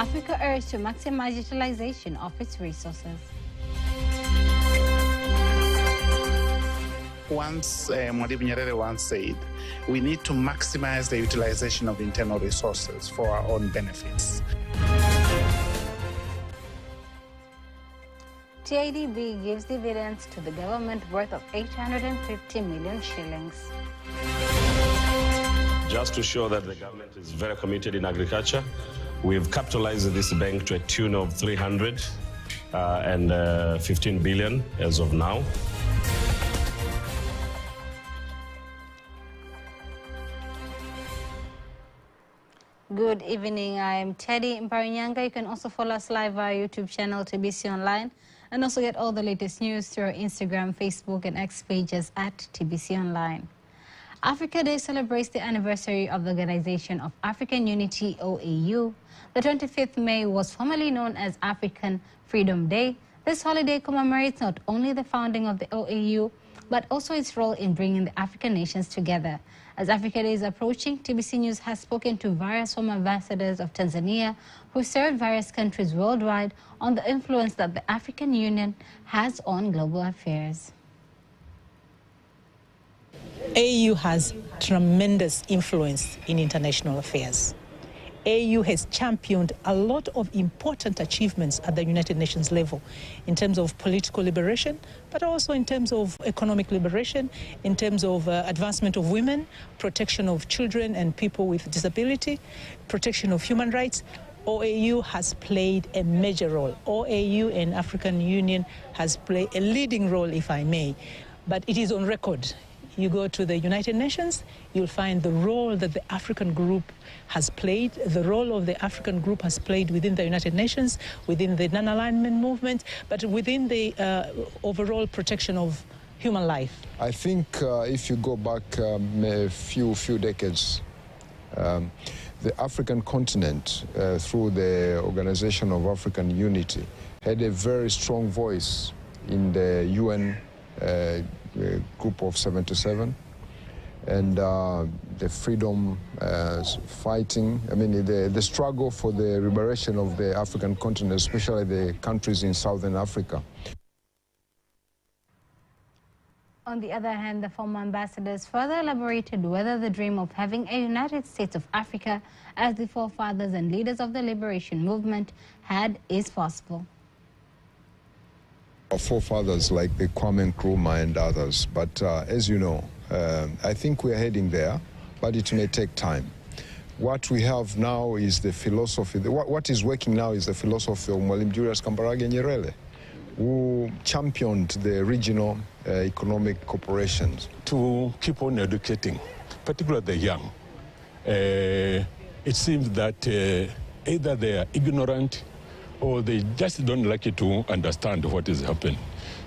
Africa urged to maximize utilization of its resources. Once Mwalimu Nyerere once said, we need to maximize the utilization of internal resources for our own benefits. TADB gives dividends to the government worth of 850 million shillings. Just to show that the government is very committed in agriculture, we've capitalized this bank to a tune of 315 billion as of now. Good evening, I'm Teddy Mparinyanga. You can also follow us live via YouTube channel TBC Online and also get all the latest news through our Instagram, Facebook and X pages at TBC Online. Africa Day celebrates the anniversary of the Organization of African Unity, OAU. The 25th May was formerly known as African Freedom Day. This holiday commemorates not only the founding of the OAU, but also its role in bringing the African nations together. As Africa Day is approaching, TBC News has spoken to various former ambassadors of Tanzania who served various countries worldwide on the influence that the African Union has on global affairs. AU has tremendous influence in international affairs. AU has championed a lot of important achievements at the United Nations level in terms of political liberation, but also in terms of economic liberation, in terms of advancement of women, protection of children and people with disability, protection of human rights. OAU has played a major role. OAU and African Union has played a leading role, if I may, but it is on record. You go to the United Nations, you'll find the role that the African group has played, the role of the African group has played within the United Nations, within the non-alignment movement, but within the overall protection of human life. I think if you go back a few decades, the African continent, through the Organization of African Unity, had a very strong voice in the UN group of 77, and the freedom fighting, I mean the struggle for the liberation of the African continent, especially the countries in Southern Africa. On the other hand, the former ambassadors further elaborated whether the dream of having a United States of Africa as the forefathers and leaders of the liberation movement had is possible. Our forefathers like the Kwame Nkrumah and others, but as you know, I think we're heading there, but it may take time. What we have now is the philosophy, what is working now is the philosophy of Mwalimu Julius Kambarage Nyerere, who championed the regional economic corporations. To keep on educating, particularly the young. It seems that either they are ignorant or they just don't like it to understand what is happening.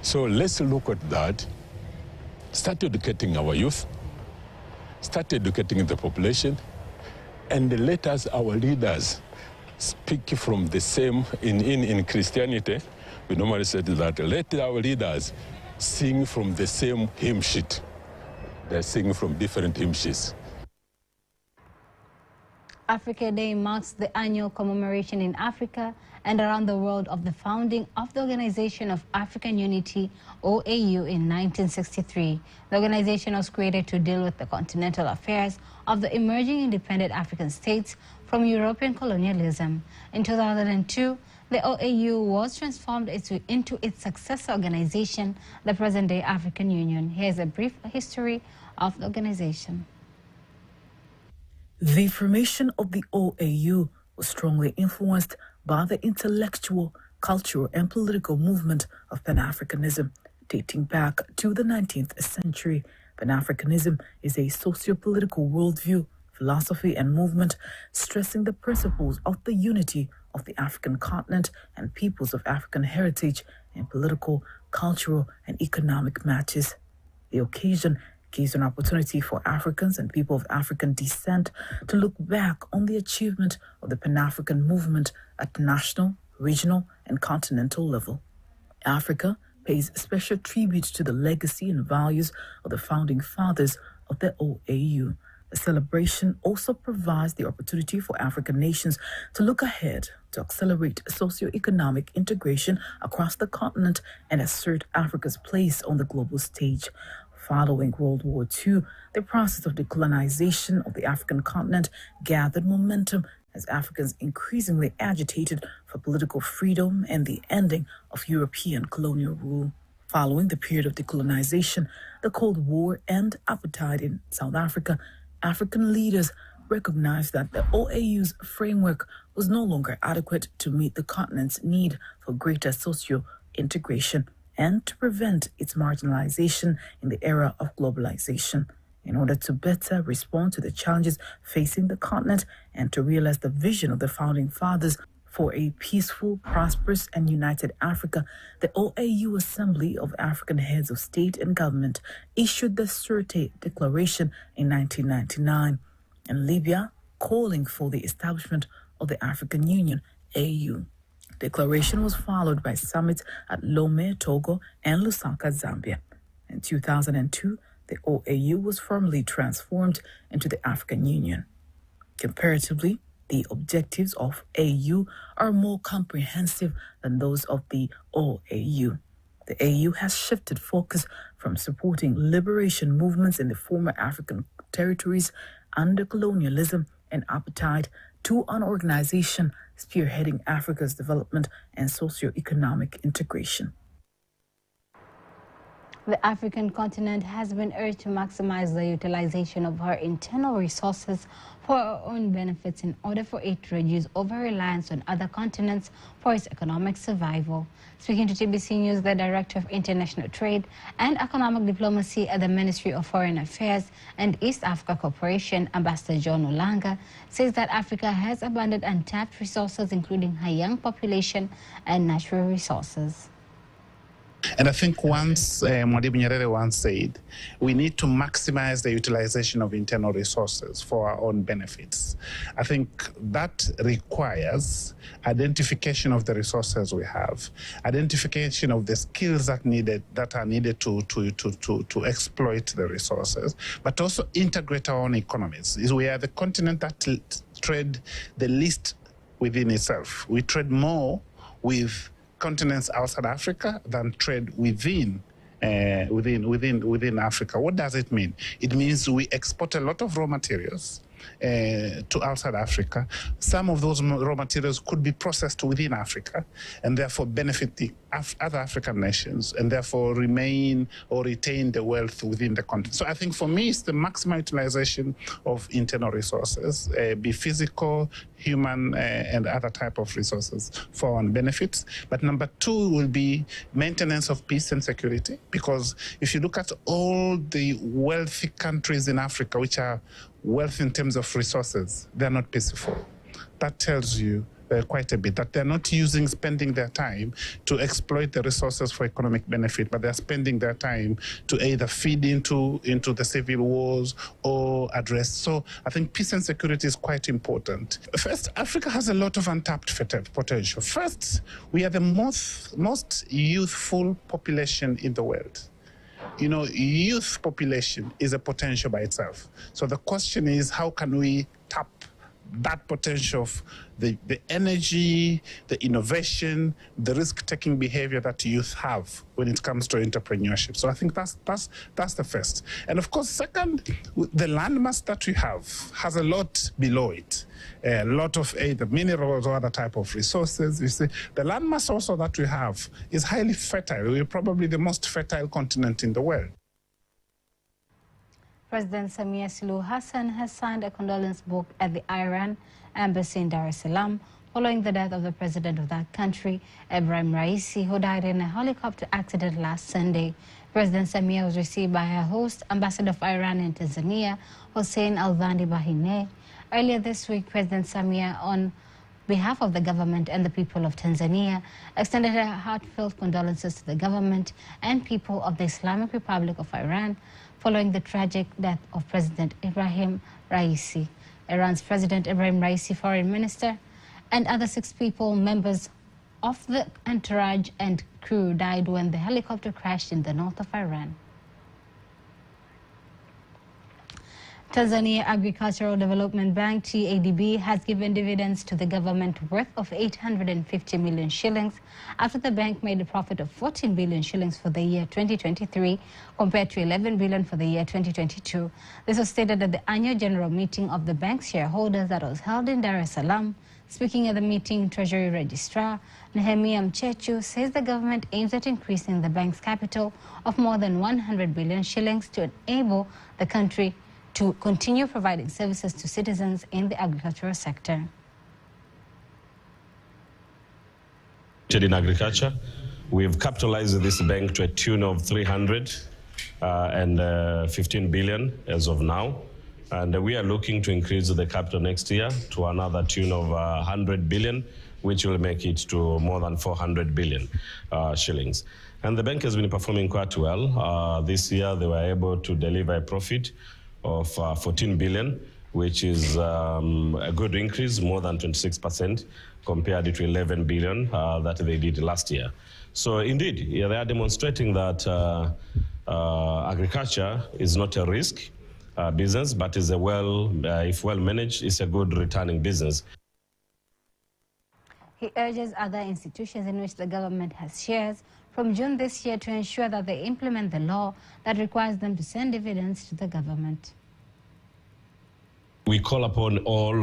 So let's look at that, start educating our youth, start educating the population, and let us, our leaders, speak from the same, in Christianity, we normally say that, let our leaders sing from the same hymn sheet. They're singing from different hymn sheets. Africa Day marks the annual commemoration in Africa and around the world of the founding of the Organization of African Unity, OAU, in 1963. The organization was created to deal with the continental affairs of the emerging independent African states from European colonialism. In 2002, the OAU was transformed into its successor organization, the present-day African Union. Here's a brief history of the organization. The formation of the OAU was strongly influenced by the intellectual, cultural, and political movement of Pan-Africanism. Dating back to the 19th century, Pan-Africanism is a socio-political worldview, philosophy, and movement stressing the principles of the unity of the African continent and peoples of African heritage in political, cultural, and economic matters. The occasion gives an opportunity for Africans and people of African descent to look back on the achievement of the Pan-African movement at national, regional, and continental level. Africa pays special tribute to the legacy and values of the founding fathers of the OAU. The celebration also provides the opportunity for African nations to look ahead to accelerate socio-economic integration across the continent and assert Africa's place on the global stage. Following World War II, the process of decolonization of the African continent gathered momentum as Africans increasingly agitated for political freedom and the ending of European colonial rule. Following the period of decolonization, the Cold War, and apartheid in South Africa, African leaders recognized that the OAU's framework was no longer adequate to meet the continent's need for greater socio-integration and to prevent its marginalization in the era of globalization. In order to better respond to the challenges facing the continent and to realize the vision of the Founding Fathers for a peaceful, prosperous, and united Africa, the OAU Assembly of African Heads of State and Government issued the Sirte Declaration in 1999 in Libya, calling for the establishment of the African Union, AU. The declaration was followed by summits at Lomé, Togo, and Lusaka, Zambia. In 2002, the OAU was formally transformed into the African Union. Comparatively, the objectives of AU are more comprehensive than those of the OAU. The AU has shifted focus from supporting liberation movements in the former African territories under colonialism and apartheid to an organization spearheading Africa's development and socio-economic integration. The African continent has been urged to maximize the utilization of her internal resources for our own benefits in order for it to reduce over-reliance on other continents for its economic survival. Speaking to TBC News, the Director of International Trade and Economic Diplomacy at the Ministry of Foreign Affairs and East Africa Cooperation, Ambassador John Olanga, says that Africa has abundant untapped resources, including her young population and natural resources. And I think once Mwalimu Nyerere once said, we need to maximize the utilization of internal resources for our own benefits. I think that requires identification of the resources we have, identification of the skills that are needed to exploit the resources, but also integrate our own economies. We are the continent that trade the least within itself. We trade more with continents outside Africa than trade within Africa. What does it mean? It means we export a lot of raw materials to outside Africa. Some of those raw materials could be processed within Africa and therefore benefit the other African nations and therefore remain or retain the wealth within the continent. So I think for me, it's the maximum utilization of internal resources, be physical, human, and other type of resources for our own benefits. But number two will be maintenance of peace and security, because if you look at all the wealthy countries in Africa, which are wealthy in terms of resources, they're not peaceful. That tells you quite a bit, that they're not spending their time to exploit the resources for economic benefit, but they're spending their time to either feed into the civil wars or address. So I think peace and security is quite important. First, Africa has a lot of untapped potential. First, we are the most youthful population in the world. You know, youth population is a potential by itself. So the question is, how can we tap that potential of the energy, the innovation, the risk-taking behavior that youth have when it comes to entrepreneurship? So I think that's the first. And of course, second, the landmass that we have has a lot below it. A lot of either minerals or other type of resources. You see, the landmass also that we have is highly fertile. We're probably the most fertile continent in the world. President Samia Suluhu Hassan has signed a condolence book at the Iran embassy in Dar es Salaam following the death of the president of that country, Ibrahim Raisi, who died in a helicopter accident last Sunday. President Samia was received by her host, Ambassador of Iran in Tanzania, Hossein Al-Vandi Bahine. Earlier this week, President Samia, on behalf of the government and the people of Tanzania, extended her heartfelt condolences to the government and people of the Islamic Republic of Iran following the tragic death of President Ibrahim Raisi. Iran's President Ibrahim Raisi, foreign minister, and other 6 people, members of the entourage and crew, died when the helicopter crashed in the north of Iran. Tanzania Agricultural Development Bank, TADB, has given dividends to the government worth of 850 million shillings after the bank made a profit of 14 billion shillings for the year 2023 compared to 11 billion for the year 2022. This was stated at the annual general meeting of the bank's shareholders that was held in Dar es Salaam. Speaking at the meeting, Treasury Registrar Nehemiah Mchechu says the government aims at increasing the bank's capital of more than 100 billion shillings to enable the country to continue providing services to citizens in the agricultural sector. In agriculture, we've capitalized this bank to a tune of 315 billion as of now. And we are looking to increase the capital next year to another tune of 100 billion, which will make it to more than 400 billion shillings. And the bank has been performing quite well. This year, they were able to deliver a profit of 14 billion, which is a good increase, more than 26% compared to 11 billion that they did last year. So indeed, they are demonstrating that agriculture is not a risk business, but is a if well managed, it's a good returning business. He urges other institutions in which the government has shares from June this year to ensure that they implement the law that requires them to send dividends to the government. We call upon all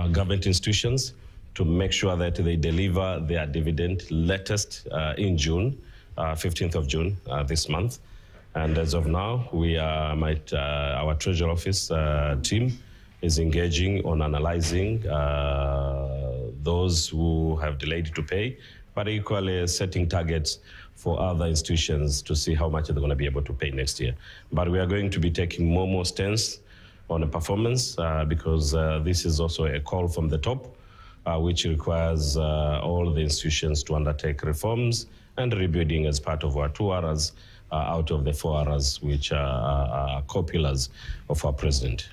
government institutions to make sure that they deliver their dividend latest in June, 15th of June this month. And as of now, our Treasury Office team is engaging on analyzing those who have delayed to pay, but equally setting targets for other institutions to see how much they're going to be able to pay next year. But we are going to be taking more stance on the performance because this is also a call from the top, which requires all the institutions to undertake reforms and rebuilding as part of our 2 eras out of the 4 eras, which are core pillars of our president.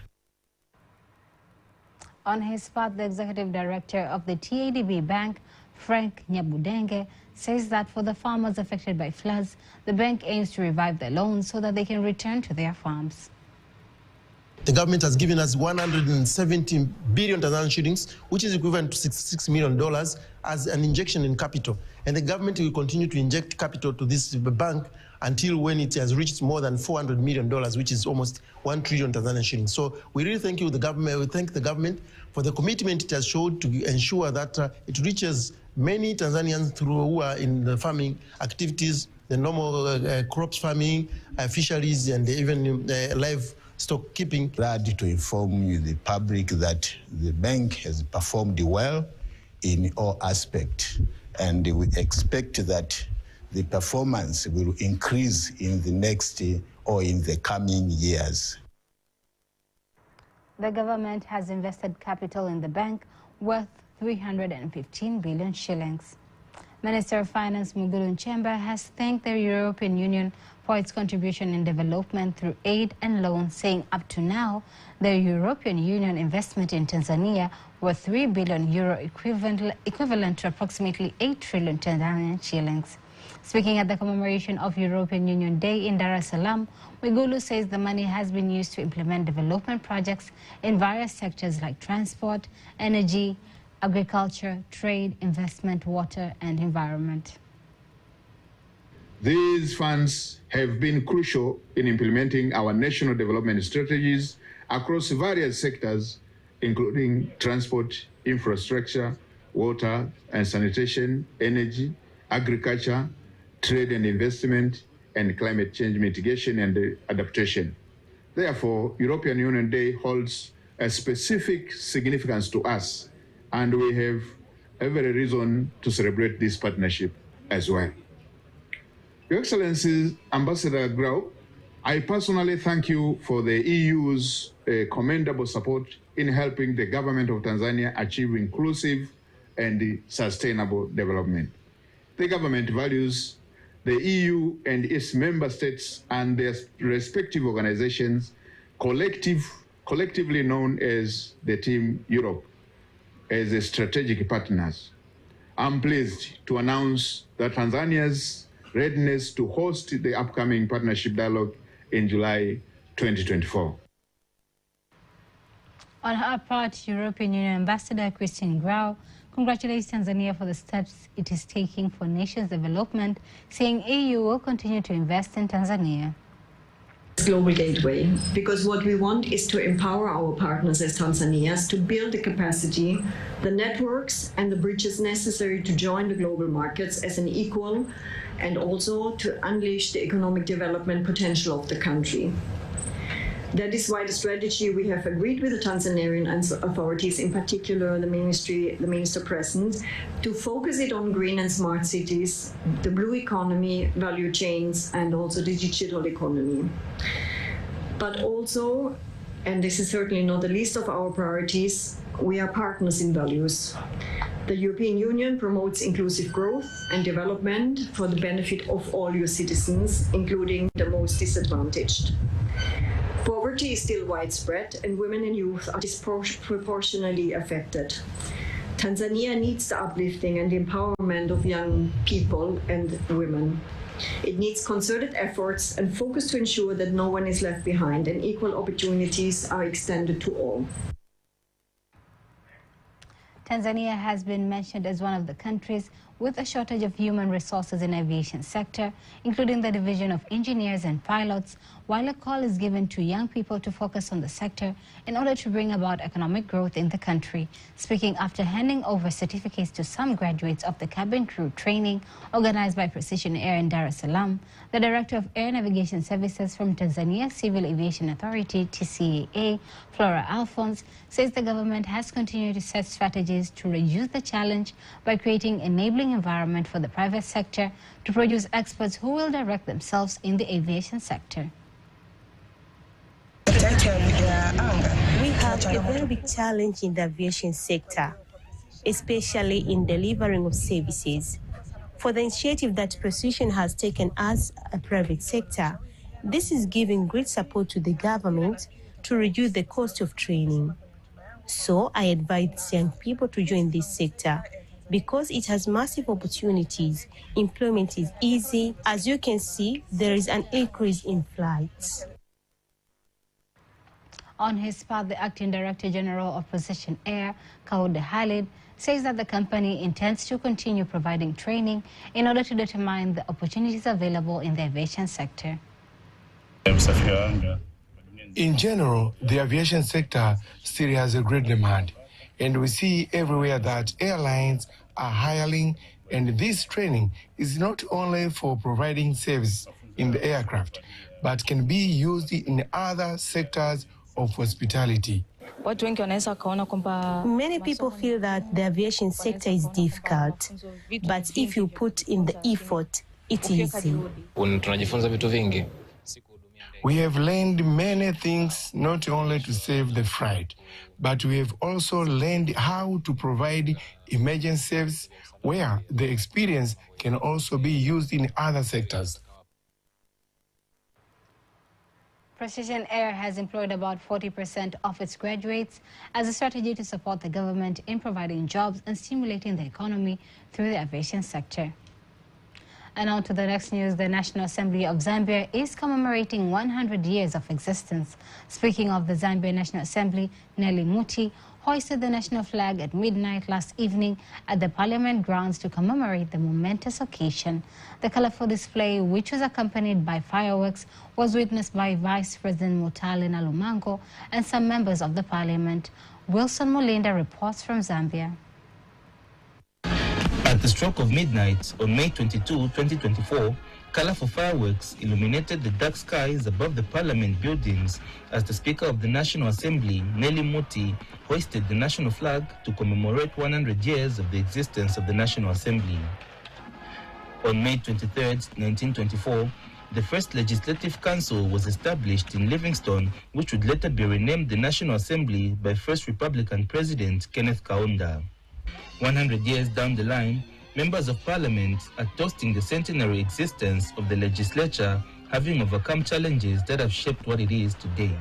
On his part, the executive director of the TADB Bank, Frank Nyabudenge, says that for the farmers affected by floods, the bank aims to revive their loans so that they can return to their farms. The government has given us 170 billion Tanzanian shillings, which is equivalent to $66 million as an injection in capital. And the government will continue to inject capital to this bank until when it has reached more than $400 million, which is almost 1 trillion Tanzanian shillings. So we really thank the government. We thank the government for the commitment it has showed to ensure that it reaches many Tanzanians who are in the farming activities, the normal crops farming, fisheries, and even livestock keeping. Glad to inform you, the public, that the bank has performed well in all aspects, and we expect that the performance will increase in the next or in the coming years. The government has invested capital in the bank worth 315 billion shillings. Minister of Finance Mwigulu Nchemba has thanked the European Union for its contribution in development through aid and loans, saying up to now, the European Union investment in Tanzania was €3 billion equivalent to approximately 8 trillion Tanzanian shillings. Speaking at the commemoration of European Union Day in Dar es Salaam, Mwigulu says the money has been used to implement development projects in various sectors like transport, energy, agriculture, trade, investment, water, and environment. These funds have been crucial in implementing our national development strategies across various sectors, including transport, infrastructure, water and sanitation, energy, agriculture, trade and investment, and climate change mitigation and adaptation. Therefore, European Union Day holds a specific significance to us, and we have every reason to celebrate this partnership as well. Your Excellency, Ambassador Grau, I personally thank you for the EU's commendable support in helping the government of Tanzania achieve inclusive and sustainable development. The government values the EU and its member states and their respective organizations, collectively known as the Team Europe, as a strategic partners. I'm pleased to announce that Tanzania's readiness to host the upcoming partnership dialogue in July 2024. On her part, European Union Ambassador Christine Grau congratulates Tanzania for the steps it is taking for nation's development, saying EU will continue to invest in Tanzania. Global gateway, because what we want is to empower our partners as Tanzanians to build the capacity, the networks and the bridges necessary to join the global markets as an equal, and also to unleash the economic development potential of the country. That is why the strategy we have agreed with the Tanzanian authorities, in particular the minister present, to focus it on green and smart cities, the blue economy, value chains, and also the digital economy. But also, and this is certainly not the least of our priorities, we are partners in values. The European Union promotes inclusive growth and development for the benefit of all your citizens, including the most disadvantaged. Poverty is still widespread, and women and youth are disproportionately affected. Tanzania needs the uplifting and empowerment of young people and women. It needs concerted efforts and focus to ensure that no one is left behind and equal opportunities are extended to all. Tanzania has been mentioned as one of the countries with a shortage of human resources in the aviation sector, including the division of engineers and pilots, while a call is given to young people to focus on the sector in order to bring about economic growth in the country. Speaking after handing over certificates to some graduates of the cabin crew training organized by Precision Air in Dar es Salaam, the Director of Air Navigation Services from Tanzania Civil Aviation Authority, TCAA, Flora Alphonse, says the government has continued to set strategies to reduce the challenge by creating enabling environment for the private sector to produce experts who will direct themselves in the aviation sector. We have a very big challenge in the aviation sector, especially in delivering of services. For the initiative that Precision has taken as a private sector, this is giving great support to the government to reduce the cost of training. So I advise young people to join this sector because it has massive opportunities. Employment is easy. As you can see, there is an increase in flights. On his part, the Acting Director General of Precision Air, Kaude Khalid, says that the company intends to continue providing training in order to determine the opportunities available in the aviation sector. In general, the aviation sector still has a great demand, and we see everywhere that airlines are hiring, and this training is not only for providing service in the aircraft, but can be used in other sectors of hospitality. Many people feel that the aviation sector is difficult, but if you put in the effort, it's easy. We have learned many things, not only to save the flight, but we have also learned how to provide emergency service where the experience can also be used in other sectors. Precision Air has employed about 40% of its graduates as a strategy to support the government in providing jobs and stimulating the economy through the aviation sector. And on to the next news. The National Assembly of Zambia is commemorating 100 years of existence. Speaking of the Zambia National Assembly, Nelly Muti hoisted the national flag at midnight last evening at the Parliament grounds to commemorate the momentous occasion. The colorful display, which was accompanied by fireworks, was witnessed by Vice President Mutale Nalumango and some members of the Parliament. Wilson Molinda reports from Zambia. At the stroke of midnight on May 22, 2024, colorful fireworks illuminated the dark skies above the Parliament buildings as the Speaker of the National Assembly, Nelly Muti, hoisted the national flag to commemorate 100 years of the existence of the National Assembly. On May 23, 1924, the first Legislative Council was established in Livingstone, which would later be renamed the National Assembly by First Republican President Kenneth Kaunda. 100 years down the line, members of Parliament are toasting the centenary existence of the legislature, having overcome challenges that have shaped what it is today.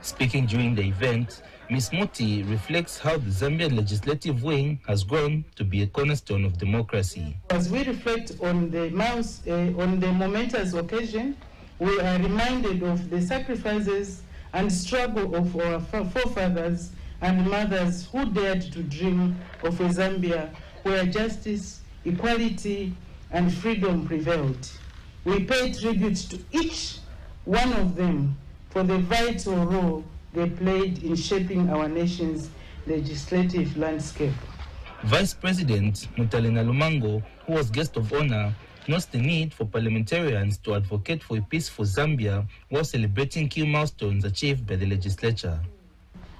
Speaking during the event, Ms. Muti reflects how the Zambian legislative wing has grown to be a cornerstone of democracy. As we reflect on the momentous occasion, we are reminded of the sacrifices and struggle of our forefathers and mothers who dared to dream of a Zambia where justice, equality, and freedom prevailed. We pay tribute to each one of them for the vital role they played in shaping our nation's legislative landscape. Vice President Mutalina Lumango, who was guest of honor, notes the need for parliamentarians to advocate for a peaceful Zambia while celebrating key milestones achieved by the legislature.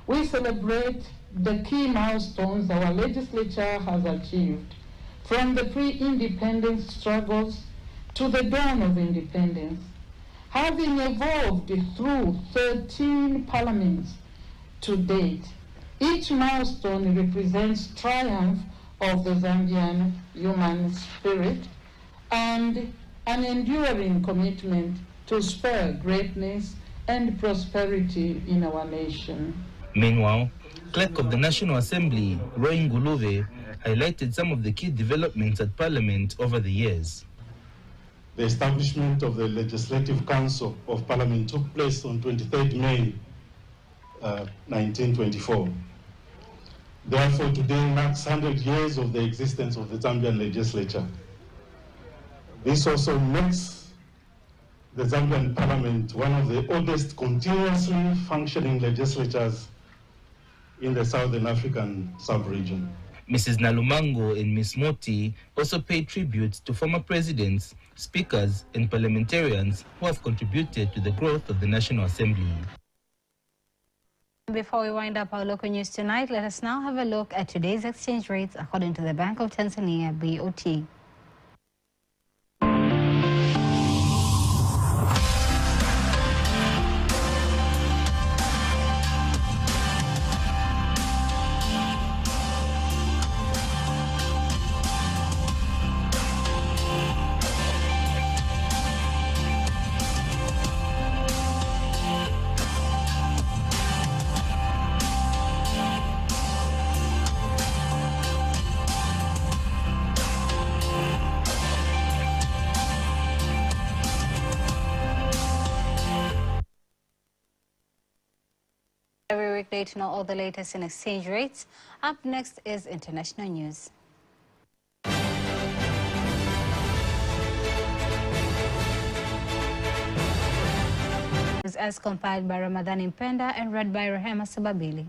We celebrate the key milestones our legislature has achieved, from the pre-independence struggles to the dawn of independence, having evolved through 13 parliaments to date. Each milestone represents triumph of the Zambian human spirit and an enduring commitment to spur greatness and prosperity in our nation. Meanwhile, Clerk of the National Assembly, Roy Nguluve, highlighted some of the key developments at Parliament over the years. The establishment of the Legislative Council of Parliament took place on 23rd May 1924. Therefore, today marks 100 years of the existence of the Zambian legislature. This also makes the Zambian Parliament one of the oldest continuously functioning legislatures in the Southern African sub-region. Mrs. Nalumango and Ms. Moti also paid tribute to former presidents, speakers, and parliamentarians who have contributed to the growth of the National Assembly. Before we wind up our local news tonight, let us now have a look at today's exchange rates according to the Bank of Tanzania, BOT. Every weekday to know all the latest in exchange rates. Up next is international news. As compiled by Ramadhani Mpenda and read by Rehema Sababili.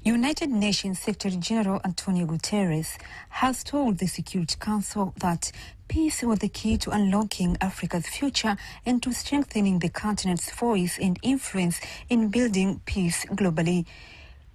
United Nations Secretary General Antonio Guterres has told the Security Council that peace was the key to unlocking Africa's future and to strengthening the continent's voice and influence in building peace globally.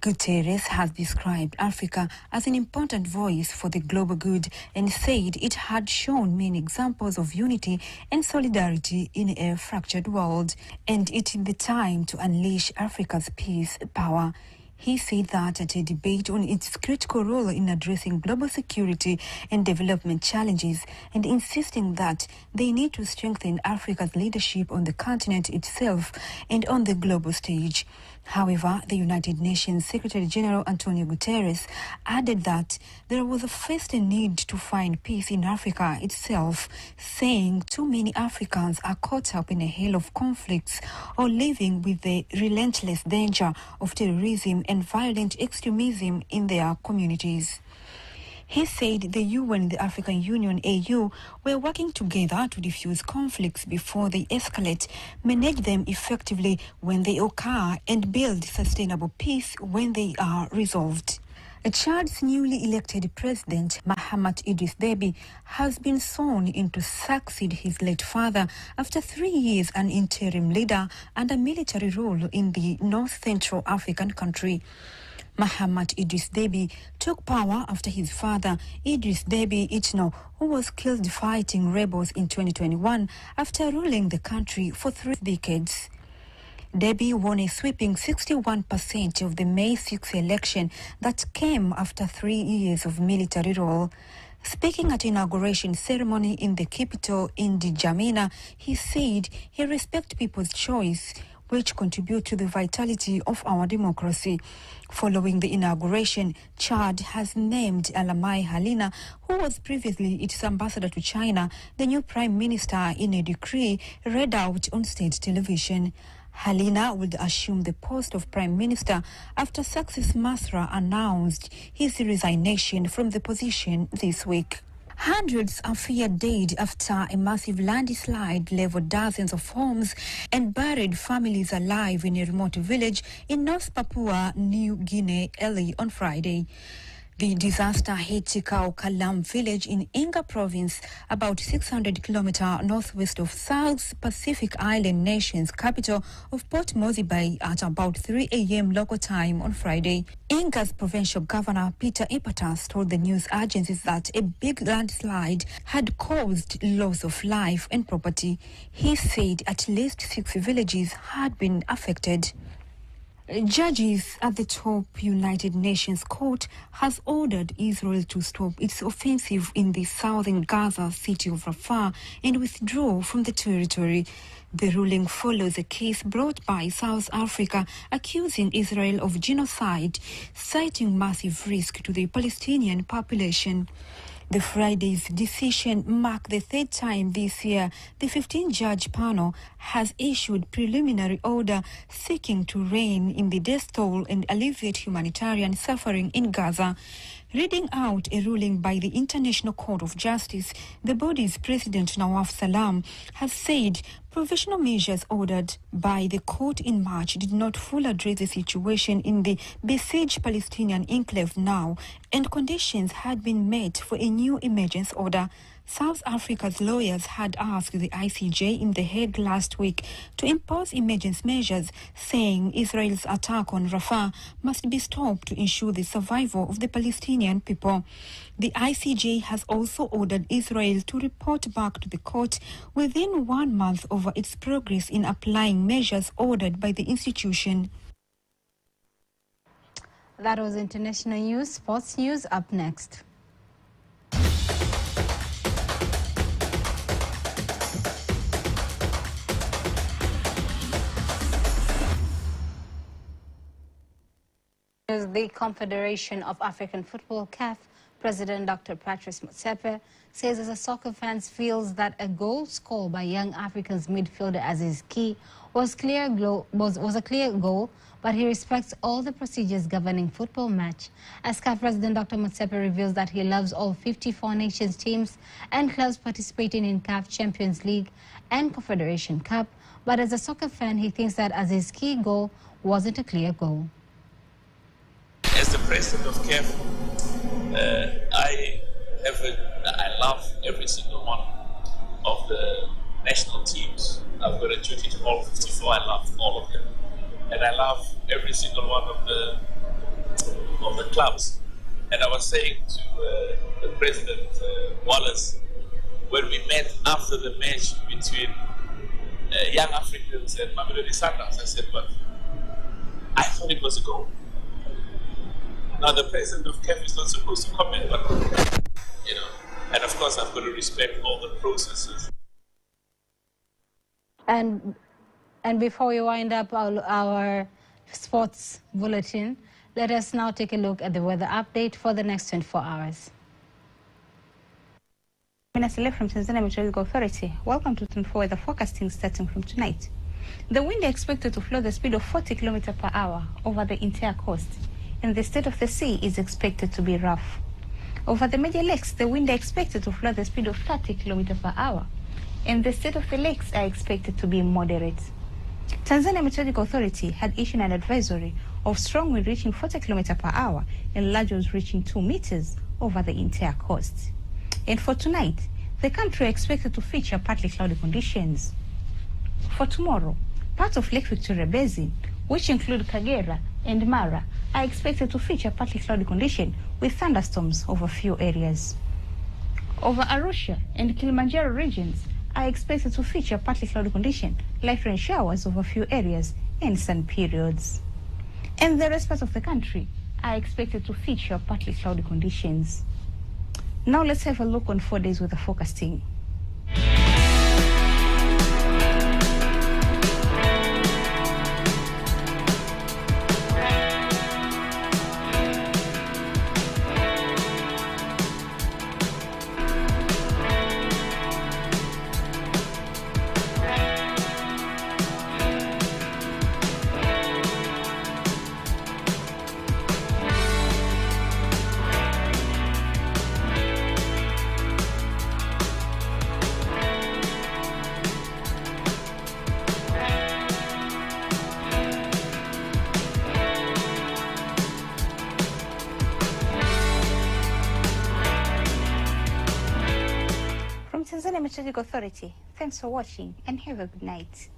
Guterres has described Africa as an important voice for the global good and said it had shown many examples of unity and solidarity in a fractured world, and it is the time to unleash Africa's peace power. He said that at a debate on its critical role in addressing global security and development challenges, and insisting that they need to strengthen Africa's leadership on the continent itself and on the global stage. However, the United Nations Secretary General Antonio Guterres added that there was first a need to find peace in Africa itself, saying too many Africans are caught up in a hail of conflicts or living with the relentless danger of terrorism and violent extremism in their communities. He said the UN and the African Union, AU, were working together to defuse conflicts before they escalate, manage them effectively when they occur, and build sustainable peace when they are resolved. Chad's newly elected president, Mahamat Idris Deby, has been sworn in to succeed his late father after 3 years an interim leader and a military role in the North Central African country. Mahamat Idris Deby took power after his father, Idris Deby Itno, who was killed fighting rebels in 2021 after ruling the country for 3 decades. Deby won a sweeping 61% of the May 6 election that came after 3 years of military rule. Speaking at inauguration ceremony in the capital in N'Djamena, he said he respects people's choice, which contribute to the vitality of our democracy. Following the inauguration, Chad has named Alamai Halina, who was previously its ambassador to China, the new prime minister in a decree read out on state television. Halina will assume the post of Prime Minister after Success Masra announced his resignation from the position this week. Hundreds are feared dead after a massive landslide leveled dozens of homes and buried families alive in a remote village in North Papua New Guinea early on Friday. The disaster hit Tikau Kalam village in Inga province, about 600 kilometers northwest of South Pacific Island nation's capital of Port Moresby at about 3 a.m. local time on Friday. Inga's provincial governor Peter Ipatas told the news agencies that a big landslide had caused loss of life and property. He said at least 6 villages had been affected. Judges at the top United Nations Court has ordered Israel to stop its offensive in the southern Gaza city of Rafah and withdraw from the territory. The ruling follows a case brought by South Africa accusing Israel of genocide, citing massive risk to the Palestinian population. The Friday's decision marked the third time this year the 15-judge panel has issued preliminary order seeking to rein in the death toll and alleviate humanitarian suffering in Gaza. Reading out a ruling by the International Court of Justice, the body's president Nawaf Salam has said provisional measures ordered by the court in March did not fully address the situation in the besieged Palestinian enclave now, and conditions had been met for a new emergency order. South Africa's lawyers had asked the ICJ in The Hague last week to impose emergency measures, saying Israel's attack on Rafah must be stopped to ensure the survival of the Palestinian people. The ICJ has also ordered Israel to report back to the court within 1 month over its progress in applying measures ordered by the institution. That was international news. Sports news up next. The Confederation of African Football, CAF, President Dr. Patrice Motsepe says as a soccer fan feels that a goal scored by young Africans midfielder Aziz Ki was a clear goal, but he respects all the procedures governing football match. As CAF President Dr. Motsepe reveals that he loves all 54 nations teams and clubs participating in CAF Champions League and Confederation Cup, but as a soccer fan he thinks that Aziz Ki goal wasn't a clear goal. As the president of CAF, I love every single one of the national teams. I've got a duty to all 54. I love all of them, and I love every single one of the clubs. And I was saying to the president Wallace when we met after the match between Young Africans and Mamelodi Sundowns, I said, but I thought it was a goal. Now, the president of CAF is not supposed to comment, but, you know, and of course I've got to respect all the processes. And before we wind up our sports bulletin, let us now take a look at the weather update for the next 24 hours. Minister from Tanzania Meteorological Authority. Welcome to 24 weather forecasting starting from tonight. The wind is expected to flow the speed of 40 km per hour over the entire coast, and the state of the sea is expected to be rough. Over the major lakes, the wind is expected to flow the speed of 30 km per hour, and the state of the lakes are expected to be moderate. Tanzania Meteorological Authority had issued an advisory of strong wind reaching 40 km per hour and large winds reaching 2 meters over the entire coast. And for tonight, the country is expected to feature partly cloudy conditions. For tomorrow, parts of Lake Victoria Basin, which include Kagera and Mara, are expected to feature partly cloudy condition with thunderstorms over few areas. Over Arusha and Kilimanjaro regions are expected to feature partly cloudy condition, light rain showers over few areas, and sun periods. And the rest parts of the country are expected to feature partly cloudy conditions. Now let's have a look on 4 days weather forecasting. Meteorological Authority. Thanks for watching and have a good night.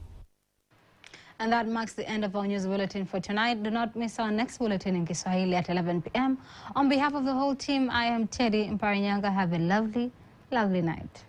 And that marks the end of our news bulletin for tonight. Do not miss our next bulletin in Kiswahili at 11 p.m. On behalf of the whole team, I am Teddy Mparinyanga. Have a lovely, lovely night.